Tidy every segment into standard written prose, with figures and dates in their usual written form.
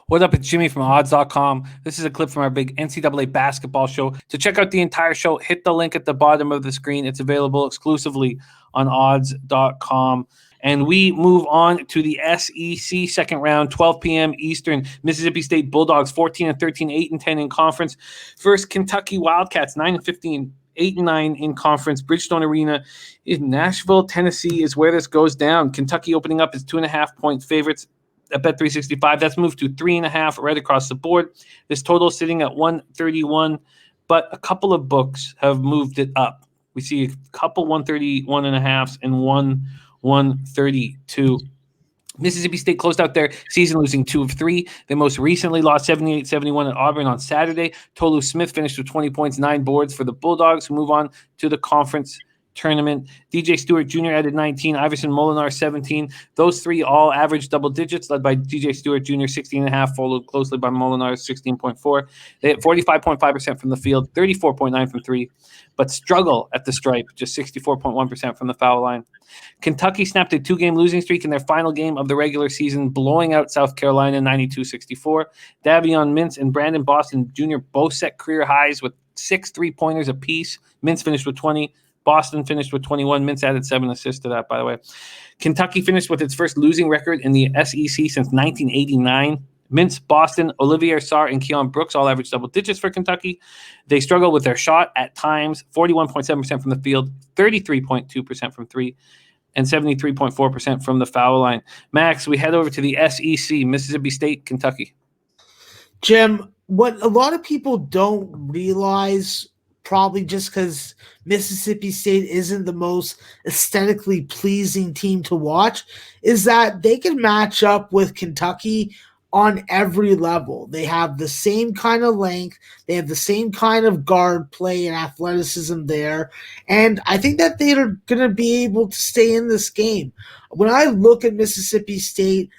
What up? It's Jimmy from odds.com. This is a clip from our big NCAA basketball show. To check out the entire show, hit the link at the bottom of the screen. It's available exclusively on odds.com. And we move on to the SEC second round, 12 p.m. Eastern. Mississippi State Bulldogs 14-13, 8-10 in conference. First, Kentucky Wildcats 9-15, 8-9 in conference. Bridgestone Arena in Nashville, Tennessee is where this goes down. Kentucky opening up as 2.5-point favorites at Bet365. That's moved to 3.5 right across the board. This total is sitting at 131, but a couple of books have moved it up. We see a couple 131.5s and one 132. Mississippi State closed out their season losing 2 of 3. They most recently lost 78-71 at Auburn on Saturday. Tolu Smith finished with 20 points, 9 boards for the Bulldogs, who move on to the conference tournament. DJ Stewart Jr. added 19, Iverson Molinar 17. Those three all averaged double digits, led by DJ Stewart Jr. 16.5, followed closely by Molinar 16.4. They hit 45.5% from the field, 34.9 from three, but struggle at the stripe, just 64.1% from the foul line. Kentucky snapped a 2-game losing streak in their final game of the regular season, blowing out South Carolina 92-64. Davion Mintz and Brandon Boston Jr. both set career highs with 6 3-pointers apiece. Mintz finished with 20. Boston finished with 21. Mintz added 7 assists to that, by the way. Kentucky finished with its first losing record in the SEC since 1989. Mintz, Boston, Olivier Sarr, and Keon Brooks all averaged double digits for Kentucky. They struggle with their shot at times, 41.7% from the field, 33.2% from three, and 73.4% from the foul line. Max, we head over to the SEC, Mississippi State, Kentucky. Jim, what a lot of people don't realize, probably just because Mississippi State isn't the most aesthetically pleasing team to watch, is that they can match up with Kentucky on every level. They have the same kind of length. They have the same kind of guard play and athleticism there. And I think that they are going to be able to stay in this game. When I look at Mississippi State,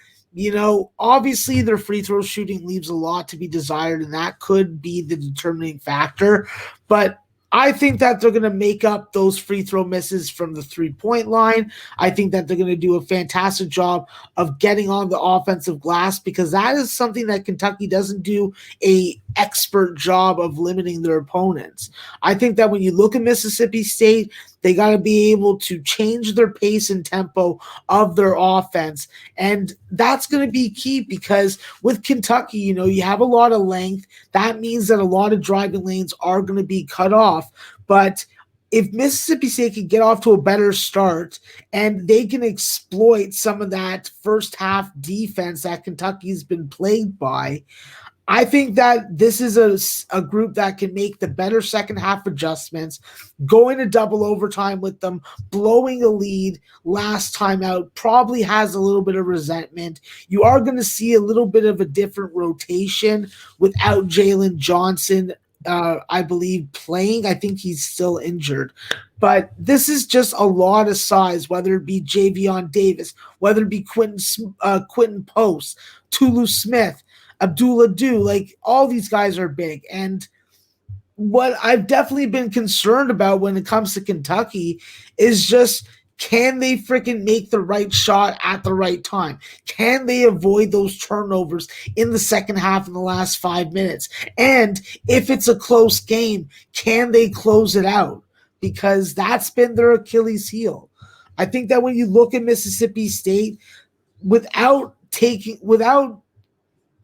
obviously their free throw shooting leaves a lot to be desired, and that could be the determining factor. But I think that they're going to make up those free throw misses from the 3-point line. I think that they're going to do a fantastic job of getting on the offensive glass, because that is something that Kentucky doesn't do an expert job of limiting their opponents. I think that when you look at Mississippi State, they got to be able to change their pace and tempo of their offense. And that's going to be key, because with Kentucky, you have a lot of length. That means that a lot of driving lanes are going to be cut off. But if Mississippi State can get off to a better start and they can exploit some of that first half defense that Kentucky's been plagued by, I think that this is a group that can make the better second half adjustments, going to double overtime with them, blowing a lead last time out, probably has a little bit of resentment. You are going to see a little bit of a different rotation without Jalen Johnson, I believe, playing. I think he's still injured. But this is just a lot of size, whether it be Javion Davis, whether it be Quentin Post, Tolu Smith, Abdullah Du, like all these guys are big. And what I've definitely been concerned about when it comes to Kentucky is just, can they freaking make the right shot at the right time? Can they avoid those turnovers in the second half in the last 5 minutes? And if it's a close game, can they close it out? Because that's been their Achilles heel. I think that when you look at Mississippi State, without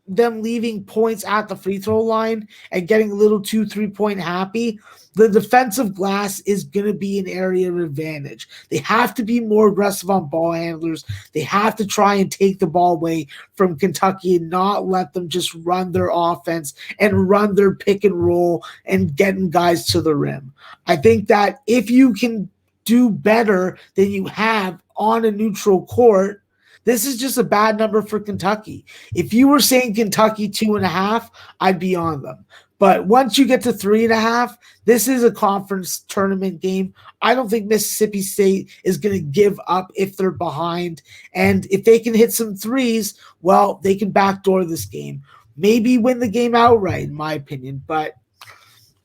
them leaving points at the free throw line and getting a little 2-3-point happy, the defensive glass is going to be an area of advantage. They have to be more aggressive on ball handlers. They have to try and take the ball away from Kentucky and not let them just run their offense and run their pick and roll and getting guys to the rim. I think that if you can do better than you have on a neutral court, this is just a bad number for Kentucky. If you were saying Kentucky 2.5, I'd be on them. But once you get to 3.5, this is a conference tournament game. I don't think Mississippi State is going to give up if they're behind. And if they can hit some threes, well, they can backdoor this game. Maybe win the game outright, in my opinion. But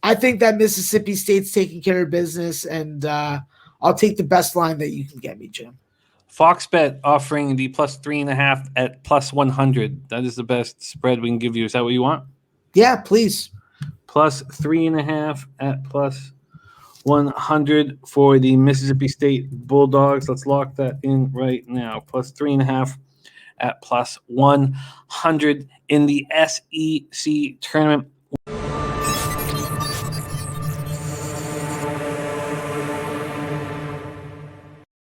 I think that Mississippi State's taking care of business, and I'll take the best line that you can get me, Jim. FoxBet offering the +3.5 at +100. That is the best spread we can give you. Is that what you want? Yeah, please. +3.5 at +100 for the Mississippi State Bulldogs. Let's lock that in right now. +3.5 at +100 in the SEC tournament.